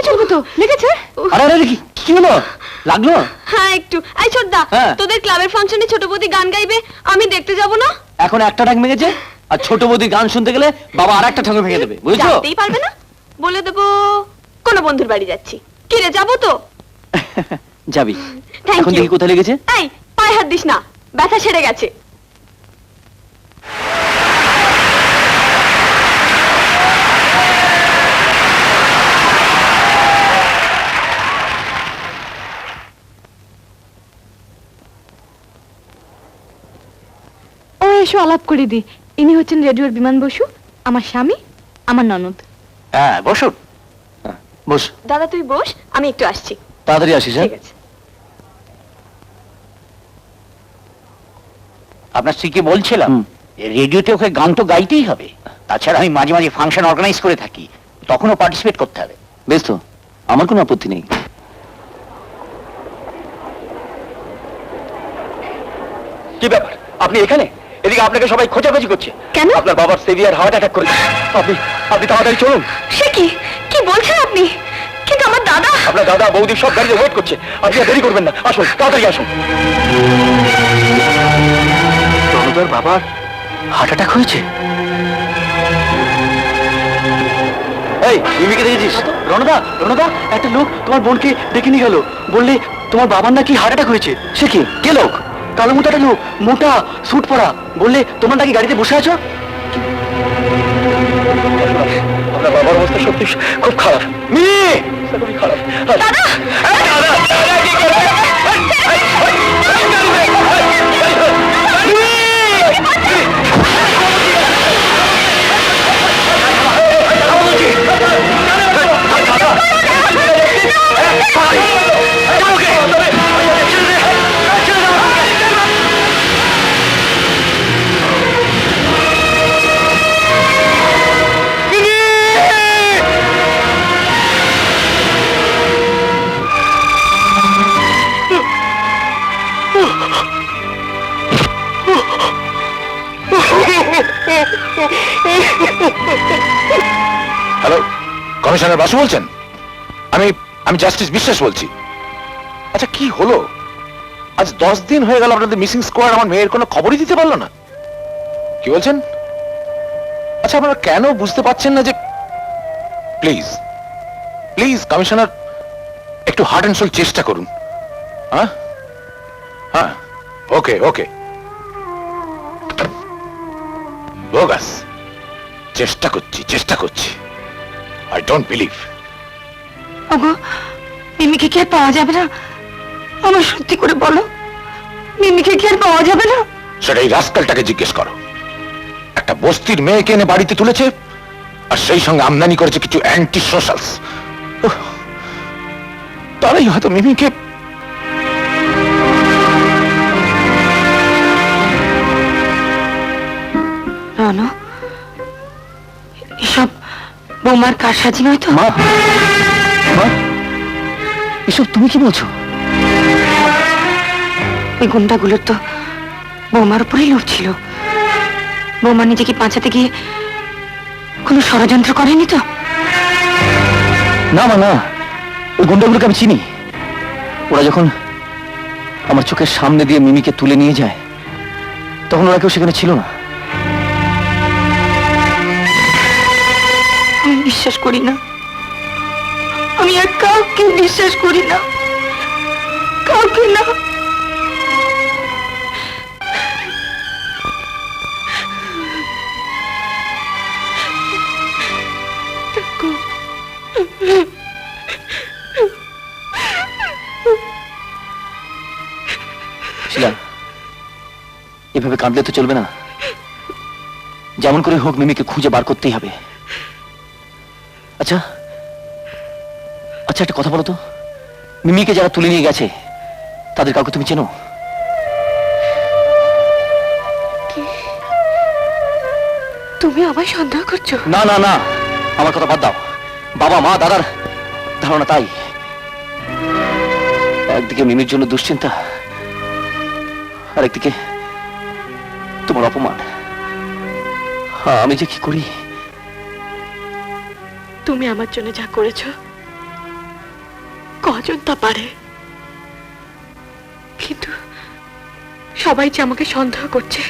চলবে তো, লেগেছে? আরে আরে কি হলো, লাগলো? হ্যাঁ একটু। এই ছোটদা, তোদের ক্লাবের ফাংশনে ছোট বৌদি গান গাইবে, আমি দেখতে যাব না? এখন একটা ঠ্যাং ভেঙেছে, আর ছোট বৌদির গান শুনতে গেলে বাবা আর একটা ঠ্যাং ভেঙে দেবে, বুঝছো? যেতেই পারবে না, বলে দেবো কোনো বন্ধুর বাড়ি যাচ্ছি। কি রে, যাবো তো? যাবি। থ্যাংক এখন ইউ। দেখি কোথায় লেগেছে। এই পায়ে হাত দিস না, ব্যথা সেরে গেছে। এসো আলাপ করে দি। ইনি হচ্ছেন রেডিওর বিমান বসু, আমার স্বামী, আমার ননদ। হ্যাঁ বসুন। বস। দাদা তুই বস, আমি একটু আসছি। তাড়াতাড়ি আসিস। ঠিক আছে। আপনার স্ত্রীকে বলছিলাম রেডিওতে ওকে গান তো গাইতেই হবে, তাছাড়া আমি মাঝে মাঝে ফাংশন অর্গানাইজ করে থাকি, তখনও পার্টিসিপেট করতে হবে। বেশ তো, আমার কোনো আপত্তি নেই। কি ব্যাপার, আপনি এখানে? এদিকে আপনাকে সবাই খোঁজাখুঁজি করছে। কেন? আপনার বাবার সিভিয়ার হার্ট অ্যাটাক করেছে। আপনি তাড়াতাড়ি চলুন। সে কি কি বলছেন আপনি? কিন্তু আমার দাদা। আপনার দাদা বৌদি সব গাড়িতে ওয়েট করছে, আপনি আর দেরি করবেন না, আসুন তাড়াতাড়ি আসুন। রণদার বাবার হার্ট অ্যাটাক হয়েছে। এই মিমিকে দেখেছিস? রণদা, রণদা, একটা লোক তোমার বোনকে ডেকে নিয়ে গেল, বললে তোমার বাবার নাকি হার্ট অ্যাটাক হয়েছে। সে কি, কে লোক? কালো মোটা একটা লোক, মোটা স্যুট পরা, বললে তোমার নাকি গাড়িতে বসে আছো। আপনার বাবার অবস্থা সত্যি খুব খারাপ। খুবই খারাপ। হ্যালো, কমিশনার বাসু বলছেন? আমি জাস্টিস বিশ্বাস বলছি। আচ্ছা কি হলো, আজ 10 দিন হয়ে গেল আপনাদের মিসিং স্কোয়াড আমার মেয়ের কোনো খবরই দিতে পারলো না। কি বলছেন? আচ্ছা আপনারা কেন বুঝতে পারছেন না যে, প্লিজ প্লিজ কমিশনার একটু হার্ট অ্যান্ড সোল চেষ্টা করুন। হ্যাঁ হ্যাঁ, ওকে ওকে, বোগাস। চেষ্টা করছি। I don't believe. ওগো, মিমিকে কি আর পাওয়া যাবে না? আমার সত্যি করে বলো, মিমিকে কি আর পাওয়া যাবে না? সেটা এই রাস্কালটাকে জিজ্ঞেস করো। একটা বস্তির মেয়েকে এনে বাড়িতে তুলেছে, আর সেই সঙ্গে আমদানি করেছে কিছু অ্যান্টি সোশ্যালস। তারাই হয়তো মিমিকে। রণ, এসব বৌমার কারসাজি নয় তো? মা, মা, এসব তুমি কি বলছো? ওই গুন্ডাগুলোর তো বৌমার উপরেই লোভ ছিল। বৌমা নিজেকে বাঁচাতে গিয়ে কোনো ষড়যন্ত্র করেনি তো? না মা না, ওই গুন্ডাগুলোকে আমি চিনি। ওরা যখন আমার চোখের সামনে দিয়ে মিমিকে তুলে নিয়ে যায়, তখন ওরা কেউ সেখানে ছিল না। আমি বিশ্বাস করি না, আমি আর কাউকে বিশ্বাস করি না, কাউকে না। শিলা, এভাবে কাঁদলে তো চলবে না। যেমন করে হোক মিমিকে খুঁজে বার করতেই হবে। আচ্ছা আচ্ছা, একটা কথা বলো তো, মিমিকে যারা তুলে নিয়ে গেছে তাদের কাউকে তুমি চেনো? তুমি আমায় সন্দেহ করছো? না না না, আমার কথা বাদ দাও। বাবা মা দাদার ধারণা তাই। একদিকে মিমির জন্য দুশ্চিন্তা, আর একদিকে তোমার অপমান। আমি যে কি করি। তুমি আমার জন্য যা করেছো কজন তা পারে, কিন্তু সবাই যে আমাকে সন্দেহ করছে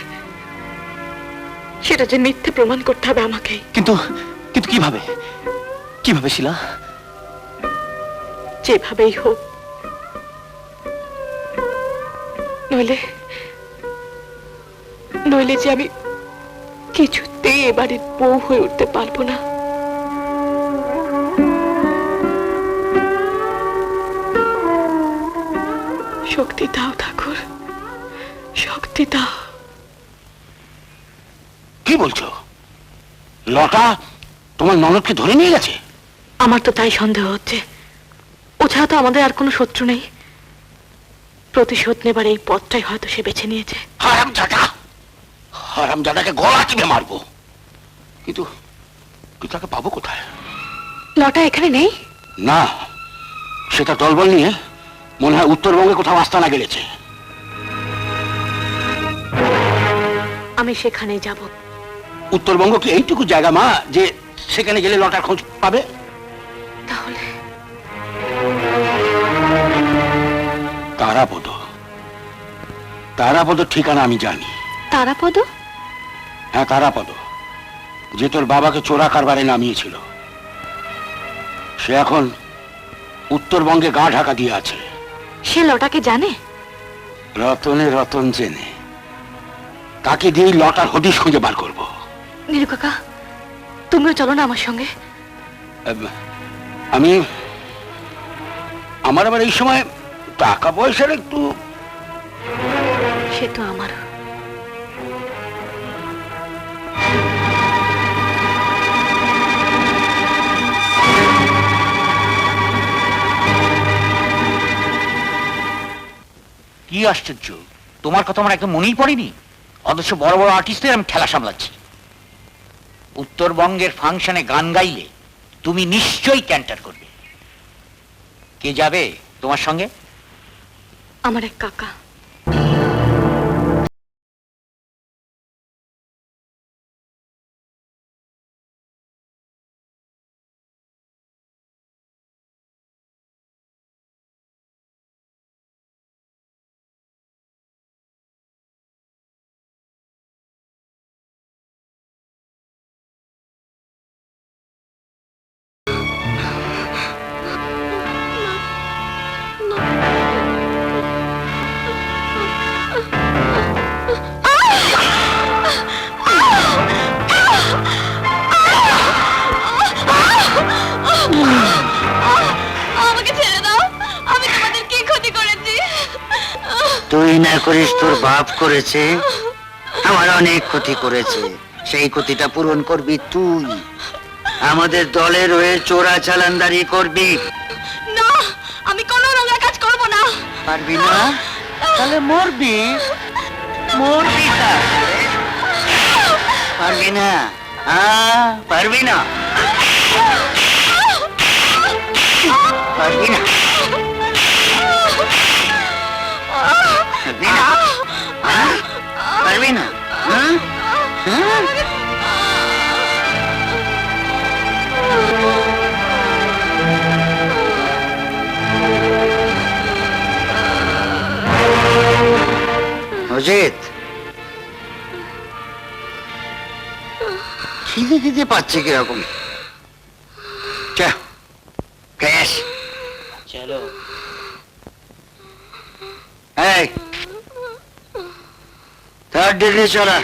সেটা যে মিথ্যে প্রমাণ করতে হবে আমাকে। কিন্তু কিন্তু কিভাবে কিভাবে শিলা? যেভাবেই হোক, নইলে নইলে যে আমি কিছুতেই এবারের বউ হয়ে উঠতে পারবো না। শক্তি দাও ঠাকুর, শক্তি দাও। কি বলছো? লতা তোমার ননদকে ধরে নিয়ে গেছে? আমার তো তাই সন্দেহ হচ্ছে। ও ছাড়া তো আমাদের আর কোনো শত্রু নেই। প্রতিশোধ নেবার এই পথটাই হয়তো সে বেছে নিয়েছে। হারামজাদাকে গলা টিপে মারবো, কিন্তু কিন্তু তাকে পাবো কোথায়? লটা এখানে নেই? না, সেটা দলবল নিয়ে মনে হয় উত্তরবঙ্গে কোথাও আস্তানা গেলেছে। আমি সেখানেই যাব। উত্তরবঙ্গ কি এইটুকু জায়গা মা যে সেখানে গেলে লটার খোঁজ পাবে? তাহলে তারাপদ, তারাপদ ঠিকানা আমি জানি। তারাপদ? হ্যাঁ, তারাপদ, যে তোর বাবাকে চোরা কারবারে নামিয়েছিল। সে এখন উত্তরবঙ্গে গা ঢাকা দিয়ে আছে। সে লটাকে জানে? রতনে রতন চেনে। তাকে দিয়ে লটার হদিশ খুঁজে বার করবো। নীলু কাকা, তুমিও চলো না আমার সঙ্গে। আমি আমার আবার এই সময় টাকা পয়সার একটু। সে তো আমার। কি আশ্চর্য, তোমার কথা আমার একদম মনেই পড়েনি। অথচ বড় বড় আর্টিস্টদের আমি খেলা সামলাচ্ছি। উত্তরবঙ্গের ফাংশনে গান গাইলে তুমি নিশ্চয়ই ক্যান্টার করবে। কে যাবে তোমার সঙ্গে? আমার এক কাকা। আমাকে ছেড়ে দাও, আমি তোমাদের কি ক্ষতি করেছি? তুই না করিস, তোর বাপ করেছে। আমার অনেক ক্ষতি করেছে, সেই ক্ষতিটা পূরণ করবি তুই। আমাদের দলের হয়ে চোরা চালানদারি করবি। না, আমি কোনো নোংরা কাজ করব না। পারবি না? তাহলে মরবি, মরবি তাহলে। পারবি না? পারবি না? পারবি না? পারবি না? পারবি না? অজিত, খিদে খিদে পাচ্ছে কিরকম? চলো। এই, থার্ড ডিগ্রি চলা।